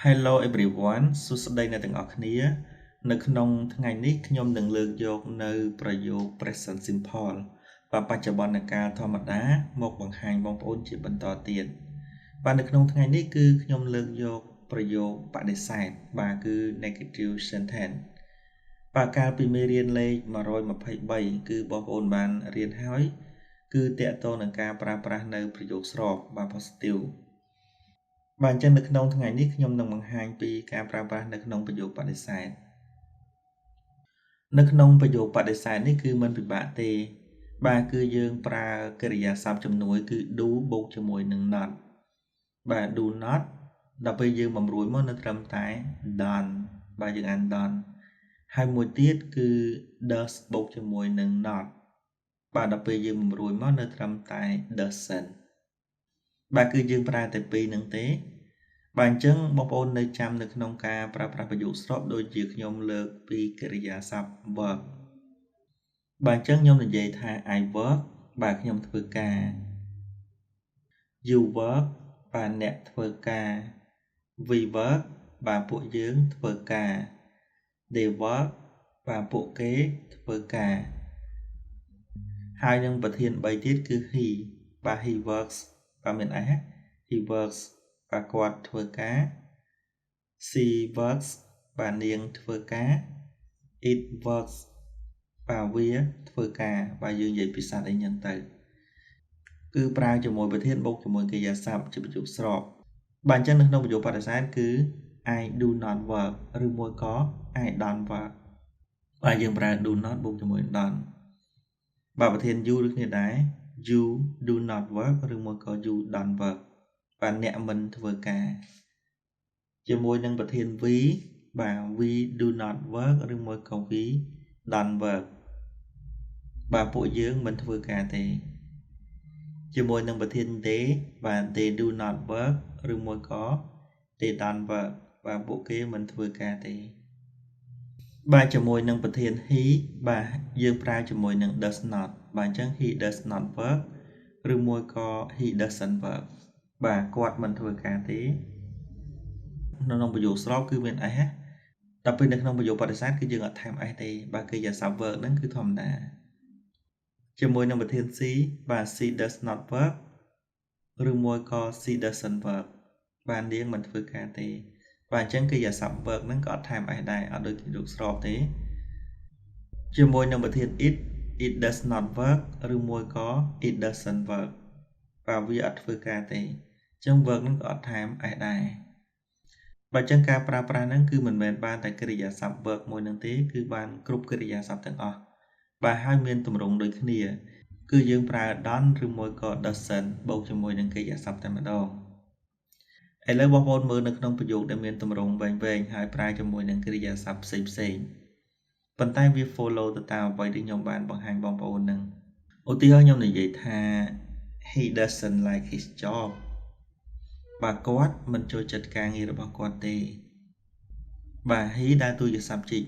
Hello everyone សួស្តីអ្នកទាំងអស់គ្នានៅក្នុងថ្ងៃនេះខ្ញុំនឹងលើកយកនៅប្រយោគ present simple បាទបច្ចុប្បន្នកាលធម្មតាមកបង្ហាញបងប្អូនជាបន្តទៀតបាទនៅក្នុងថ្ងៃនេះគឺខ្ញុំលើកយកប្រយោគបដិសេធបាទគឺ negative sentence បាទកាលពីមេរៀនលេខ123គឺបងប្អូនបានរៀនហើយគឺតកតងនឹងការប្រើប្រាស់នៅប្រយោគស្របបាទ positiveបាទអញ្ចឹងនៅក្នុងថ្ងៃនេះខ្ញុំនឹងបង្ហាញពីការប្រើប្រាស់នៅក្នុងប្រយោគបដិសេធនៅក្នុងប្រយោគបដិសេធនេះគឺមិនពិបាកទេបាទគឺយើងប្រើកិរិយាសព្ទជំនួយគឺ do បូកជាមួយនឹង not បាទ do not ដល់ពេលយើងបំរួយមកនៅត្រឹមតែ done បាទយើងអាន done ហើយមួយទៀតគឺ does បូកជាមួយនឹង not បាទដល់ពេលយើងបំរួយមកនៅត្រឹមតែ doesn't បាទគឺយើងប្រើតែពីរនឹងទេបាទអញ្ចឹងបងប្អូននៅចាំនៅក្នុងការប្រើប្រាស់ប្រយោគស្របដូចជាខ្ញុំលើកពីកិរិយាសព្ទ work បាទអញ្ចឹងខ្ញុំនិយាយថា I work បាទខ្ញុំធ្វើការ you work បាទអ្នកធ្វើការ we work បាទពួកយើងធ្វើការ they work បាទពួកគេធ្វើការហើយនឹងប្រធាន3ទៀតគឺ he បាទ he works បាទមាន s he works បាទគាត់ធ្វើការ she works បាទនាងធ្វើការ it works បាទវាធ្វើការបាទយើងនិយាយភាសាអីចឹងទៅគឺប្រើជាមួយប្រធានបូកជាមួយកិរិយាសព្ទជាប្រយោគស្របបាទអញ្ចឹងនៅក្នុងប្រយោគបដិសេធគឺ I do not work ឬមួយក៏ I don't work បាទយើងប្រើ do not បូកជាមួយ don't បាទប្រធាន you ដូចគ្នាដែរ you do not work ឬមួយក៏ you don't work បាទអ្នកមិនធ្វើការជាមួយនឹងប្រធាន we បាទ we do not work ឬមួយក៏ we don't work បាទពួកយើងមិនធ្វើការទេជាមួយនឹងប្រធាន they បាទ they do not work ឬមួយក៏ they don't work បាទពួកគេមិនធ្វើការទេបាទជាមួយនឹងប្រធាន he បាទយើងប្រើជាមួយនឹង does not បាទអញ្ចឹង he does not work ឬមួយក៏ he doesn't work បាទគាត់មិនធ្វើការទេនៅក្នុងប្រយោគស្របគឺមាន s ដល់ពេលនៅក្នុងប្រយោគបដិសេធគឺយើងអត់ថែម s ទេបាទកិរិយាសព្ទ work ហ្នឹងគឺធម្មតាជាមួយនឹងប្រធាន c បាទ she does not work ឬមួយក៏ she doesn't work បាទនាងមិនធ្វើការទេបាទអញ្ចឹងកិរិយាសព្ទ work ហ្នឹងក៏អត់ថែម s ដែរអត់ដូចប្រយោគស្របទេជាមួយនឹងប្រធាន it does not work ឬមួយក៏ it doesn't work បាទវាអត់ធ្វើការទេអញ្ចឹង work ហ្នឹងក៏អត់ថែម s ដែរបាទអញ្ចឹងការប្រើប្រាស់ហ្នឹងគឺមិនមែនបានតែកិរិយាសព្ទ work មួយនឹងទេគឺបានគ្រប់កិរិយាសព្ទទាំងអស់បាទហើយមានទម្រង់ដូចគ្នាគឺយើងប្រើ done ឬមួយក៏ doesn't បូកជាមួយនឹងកិរិយាសព្ទតែម្ដងឥឡូវបងប្អូនមើលនៅក្នុងប្រយោគដែលមានទម្រង់វែងៗហើយប្រើជាមួយនឹងកិរិយាសព្ទផ្សេងៗប៉ុន្តែវា follow ទៅតាមអ្វីដែលខ្ញុំបានបង្ហាញបងប្អូននឹងឧទាហរណ៍ខ្ញុំនិយាយថា he doesn't like his job បាទគាត់មិនចូលចិត្តការងាររបស់គាត់ទេបាទ he ដើរតួជា subject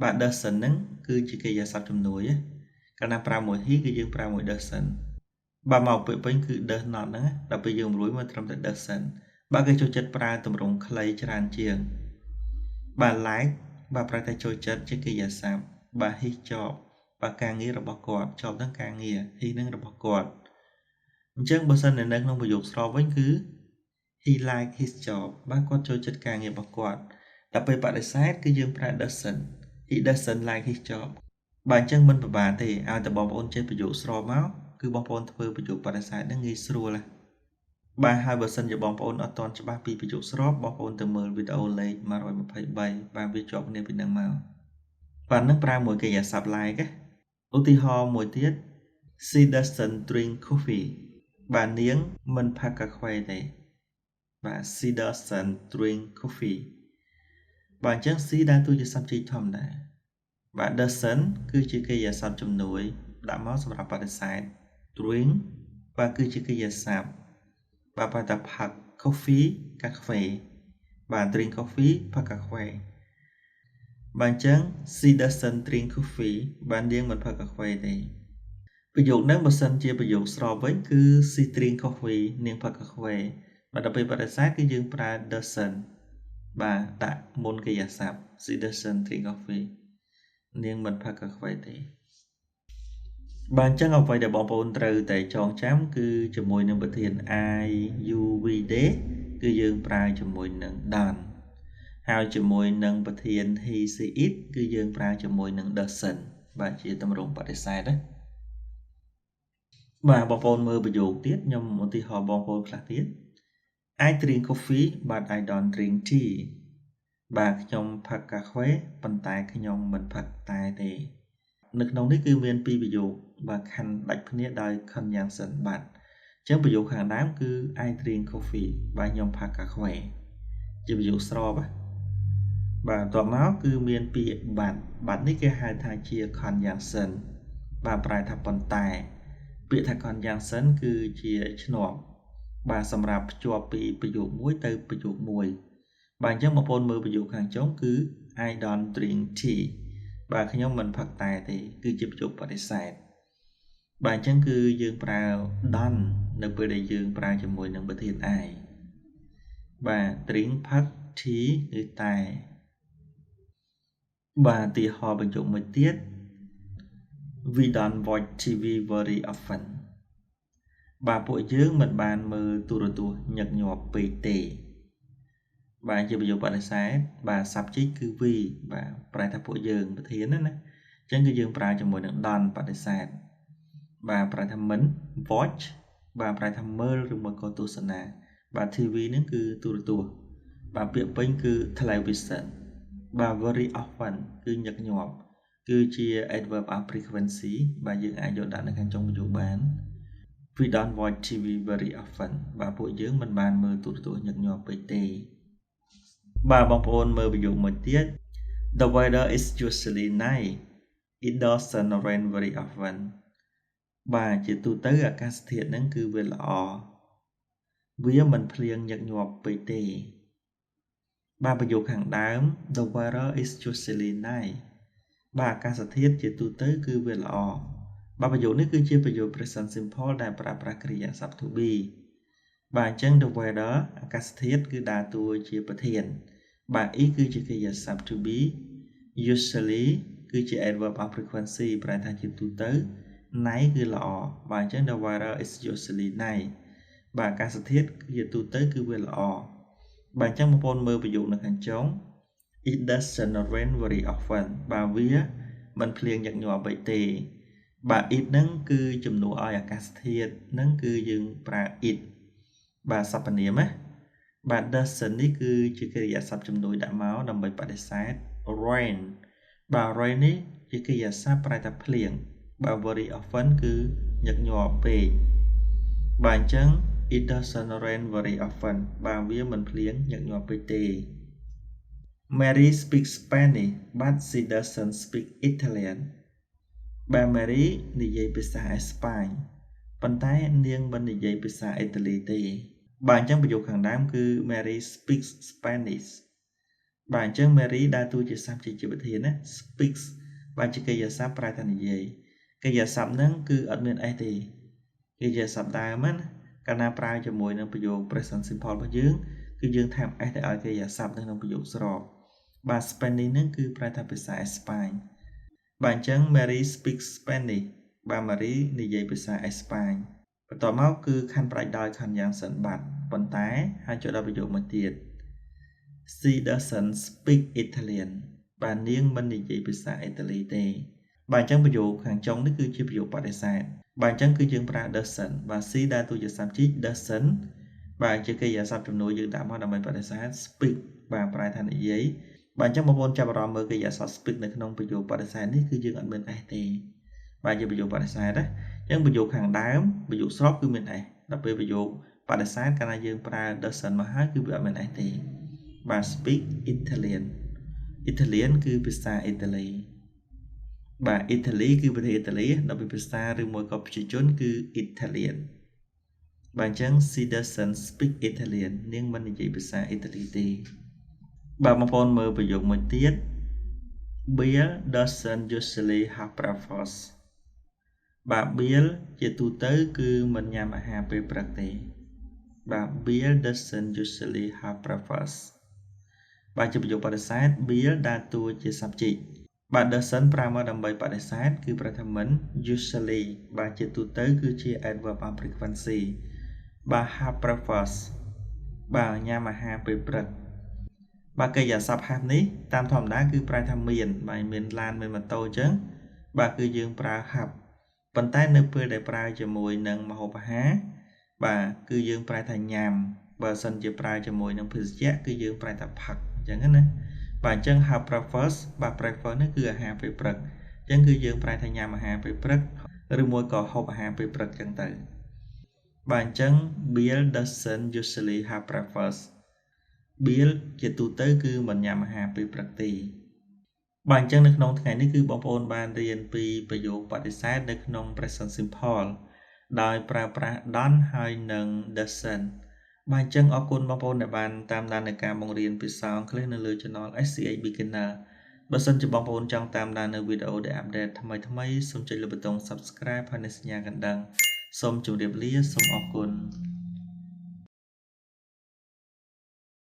បាទ doesn't ហ្នឹងគឺជាកិរិយាសព្ទជំនួយកាលណាប្រើមួយ he គឺយើងប្រើមួយ doesn't បាទមកពេលពេញគឺ does not ហ្នឹងដល់ពេលយើងរួចមកត្រឹមតែ doesn't បាទគេចូលចិត្តប្រើទម្រង់ខ្លីច្រើនជាងបាទ like បាទប្រើតែចូលចិត្តជាកិរិយាសព្ទបាទ his job បាទការងាររបស់គាត់ job ហ្នឹងការងារ he ហ្នឹងរបស់គាត់អញ្ចឹងបើសិននៅក្នុងប្រយោគស្របវិញគឺ he like his job បាទគាត់ចូលចិត្តការងាររបស់គាត់ដល់ពេលបដិសេធគឺយើងប្រើ doesn't he doesn't like his job បាទអញ្ចឹងមិនពិបាកទេឲ្យតែបងប្អូនចេះប្រយោគស្របមកគឺបងប្អូនធ្វើប្រយោគបដិសេធហ្នឹងងាយស្រួលបាទហើយបើសិនជាបងប្អូនអត់ទាន់ច្បាស់ពីប្រយោគស្របបងប្អូនទៅមើលវីដេអូលេខ123បាទវាជាប់គ្នាពីហ្នឹងមកបាទនឹងប្រើមួយកិរិយាសព្ទ like ឧទាហរណ៍មួយទៀត she doesn't drink coffee បាទនាងមិនផឹកកាហ្វេទេបាទ she doesn't drink coffee បាទអញ្ចឹង she ដើរតួជា subject ធម្មតាបាទ doesn't គឺជាកិរិយាសព្ទជំនួយដាក់មកសម្រាប់បដិសេធ drink បាទគឺជាកិរិយាសព្ទបាទបើតែផឹក coffee កាហ្វេបាទ drink coffee ផឹកកាហ្វេបាទអញ្ចឹង she doesn't drink coffee បាទនាងមិនផឹកកាហ្វេទេប្រយោគហ្នឹងបើសិនជាប្រយោគស្របវិញគឺ she drink coffee នាងផឹកកាហ្វេបាទដល់ពេលបដិសេធគឺយើងប្រើ doesn't bà đã môn cái giả sạp she doesn't drink coffee នាងមិនផឹកកាហ្វេទេបាទអញ្ចឹងអ្វីដែលបងប្អូនត្រូវតែចងចាំគឺជាមួយនឹងប្រធាន I you we they គឺយើងប្រើជាមួយនឹង done ហើយជាមួយនឹងប្រធាន he she it គឺយើងប្រើជាមួយនឹង doesn't បាទជាទម្រង់បដិសេធណាបាទបងប្អូនមើលប្រយោគទៀតខ្ញុំឧទាហរណ៍បងប្អូនខ្លះទៀត I drink coffee but I don't drink tea បាទខ្ញុំផឹកកាហ្វេប៉ុន្តែខ្ញុំមិនផឹកតែទេនៅក្នុងនេះគឺមានពីរប្រយោគបាទខណ្ឌដាច់គ្នាដោយ conjunction បាទអញ្ចឹងប្រយោគខាងដើមគឺ I drink coffee បាទខ្ញុំផឹកកាហ្វេជាប្រយោគស្របបាទបន្ទាប់មកគឺមានពាក្យbut នេះគេហៅថាជា conjunction បាទប្រែថាប៉ុន្តែពាក្យថា conjunction គឺជាឈ្នាប់បាទសម្រាប់ភ្ជាប់ពីប្រយោគមួយទៅប្រយោគមួយបាទអញ្ចឹងបងប្អូនមើលប្រយោគខាងចុងគឺ I don't drink tea បាទខ្ញុំមិនផឹកតែទេគឺជាប្រយោគបដិសេធបាទអញ្ចឹងគឺយើងប្រើ don't នៅពេលដែលយើងប្រើជាមួយនឹងប្រធាន I បាទ drink ផឹក tea គឺតែបាទទីហោប្រយោគមួយទៀត We don't watch TV very often បាទពួកយើងមិនបានមើលទូរទស្សន៍ញឹកញាប់ពេកទេបាទជាប្រយោគបដិសេធបាទ subject គឺ we បាទប្រែថាពួកយើងប្រធានណាអញ្ចឹងគឺយើងប្រើជាមួយនឹង don't បដិសេធបាទប្រែថាមិន watch បាទប្រែថាមើលឬមួយក៏ទស្សនាបាទ TV ហ្នឹងគឺទូរទស្សន៍បាទពាក្យពេញគឺ television បាទ very often គឺញឹកញាប់គឺជា adverb of frequency បាទយើងអាចយកដាក់នៅខាងចុងប្រយោគបាន We don't watch TV very often បាទពួកយើងមិនបានមើលទូរទស្សន៍ញឹកញាប់ពេកទេបាទបងប្អូនមើលប្រយោគមួយទៀត The weather is usually nice it doesn't rain very often បាទជាទូទៅអាកាសធាតុហ្នឹងគឺវាល្អវាមិនភ្លៀងញឹកញាប់ពេកទេបាទប្រយោគខាងដើម The weather is usually nice បាទអាកាសធាតុជាទូទៅគឺវាល្អបាទប្រយោគនេះគឺជាប្រយោគ present simple ដែលប្រើប្រាស់កិរិយាសព្ទ to be បាទអញ្ចឹង the weather អាកាសធាតុគឺដើរតួជាប្រធានបាទ is គឺជាកិរិយាសព្ទ to be usually គឺជា adverb of frequency ប្រែថាជាទូទៅ nice គឺល្អបាទអញ្ចឹង the weather is usually nice បាទអាកាសធាតុជាទូទៅគឺវាល្អបាទអញ្ចឹងបងប្អូនមើលប្រយោគនៅខាងចុង It doesn't rain very often បាទវាមិនភ្លៀងញឹកញាប់ពេកទេបាទ it ហ្នឹងគឺជំនួសឲ្យអាកាសធាតុហ្នឹងគឺយើងប្រើ it បាទសព្វនាមណាបាទ doesn't នេះគឺជាកិរិយាសព្ទជំនួយដាក់មកដើម្បីបដិសេធ rain បាទ rain នេះជាកិរិយាសព្ទប្រែថាភ្លៀងបាទ very often គឺញឹកញាប់ពេកបាទអញ្ចឹង it doesn't rain very often បាទវាមិនភ្លៀងញឹកញាប់ពេកទេ Mary speaks Spanish but she doesn't speak Italian បាទ Mary និយាយភាសាអេស្ប៉ាញប៉ុន្តែនាងមិននិយាយភាសាអ៊ីតាលីទេបាទអញ្ចឹងប្រយោគខាងដើមគឺ Mary speaks Spanish បាទអញ្ចឹង Mary ដើរតួជា subject ជាប្រធានណា speaks បាទជាកិរិយាសព្ទប្រែថានិយាយកិរិយាសព្ទហ្នឹងគឺអត់មាន s ទេកិរិយាសព្ទដើមណាកាលណាប្រើជាមួយនឹងប្រយោគ present simple របស់យើងគឺយើងថែម s ទៅឲ្យកិរិយាសព្ទនៅក្នុងប្រយោគស្របបាទ Spanish ហ្នឹងគឺប្រែថាភាសាអេស្ប៉ាញបាទអញ្ចឹង Mary speaks Spanish បាទ Mary និយាយភាសាអេស្ប៉ាញបន្តមកគឺខណ្ឌប្រាច់ដោយ conjunction បាទប៉ុន្តែហើយចូលដល់ប្រយោគមួយទៀត She doesn't speak Italian បាទនាងមិននិយាយភាសាអ៊ីតាលីទេបាទអញ្ចឹងប្រយោគខាងចុងនេះគឺជាប្រយោគបដិសេធបាទអញ្ចឹងគឺយើងប្រើ doesn't បាទ she ដើរតួជា subject doesn't បាទជាកិរិយាសព្ទជំនួយយើងដាក់មកដើម្បីបដិសេធ speak បាទប្រែថានិយាយបាទអញ្ចឹងបងប្អូនចាប់អារម្មណ៍មើលកិរិយាសព្ទ speak នៅក្នុងប្រយោគបដិសេធនេះគឺយើងអត់មាន s ទេបាទជាប្រយោគបដិសេធណាអញ្ចឹងប្រយោគខាងដើមប្រយោគស្របគឺមាន s ដល់ពេលប្រយោគបដិសេធកាលណាយើងប្រើ doesn't មកហើយគឺវាអត់មាន s ទេបាទ speak Italian Italian គឺភាសាអ៊ីតាលីបាទ Italy គឺប្រទេសអ៊ីតាលីដល់ពេលភាសាឬមួយក៏ប្រជាជនគឺ Italian បាទអញ្ចឹង she doesn't speak Italian នាងមិននិយាយភាសាអ៊ីតាលីទេបាទបងប្អូនមើលប្រយោគមួយទៀត Bill doesn't usually have breakfast បាទ Bill ជាទូទៅគឺមិនញ៉ាំអាហារពេលព្រឹកទេបាទ Bill doesn't usually have breakfast បាទជាប្រយោគបដិសេធ Bill ដើរតួជា subject បាទ doesn't ប្រើមកដើម្បីបដិសេធគឺប្រធានមិន usually បាទជាទូទៅគឺជា adverb of frequency បាទ have breakfast បាទញ៉ាំអាហារពេលព្រឹកបាទកិរិយាសព្ទ have នេះតាមធម្មតាគឺប្រែថាមានបាទមានឡានមានម៉ូតូអញ្ចឹងបាទគឺយើងប្រើ have ប៉ុន្តែនៅពេលដែលប្រើជាមួយនឹងម្ហូបអាហារបាទគឺយើងប្រែថាញ៉ាំបើសិនជាប្រើជាមួយនឹងភេសជ្ជៈគឺយើងប្រែថាផឹកអញ្ចឹងណាបាទអញ្ចឹង have breakfast បាទ breakfast នេះគឺអាហារពេលព្រឹកអញ្ចឹងគឺយើងប្រែថាញ៉ាំអាហារពេលព្រឹកឬមួយក៏ហូបអាហារពេលព្រឹកអញ្ចឹងទៅបាទអញ្ចឹង Bill doesn't usually have breakfast Bill ជាទូទៅគឺមិនញ៉ាំអាហារពេលព្រឹកទេបាទអញ្ចឹងនៅក្នុងថ្ងៃនេះគឺបងប្អូនបានរៀនពីប្រយោគបដិសេធនៅក្នុង present simple ដោយប្រើប្រាស់ don't ហើយនិង doesn't បាទអញ្ចឹងអរគុណបងប្អូនដែលបានតាមដាននៃការបង្រៀនភាសាអង់គ្លេសនៅលើ Channel SChBeginner បើសិនជាបងប្អូនចង់តាមដាននៅវីដេអូដែលអាប់ដេតថ្មីៗសូមចុចលើប៊ូតុង Subscribe ហើយនិងសញ្ញាកណ្ដឹងសូមជម្រាបលាសូមអរគុណ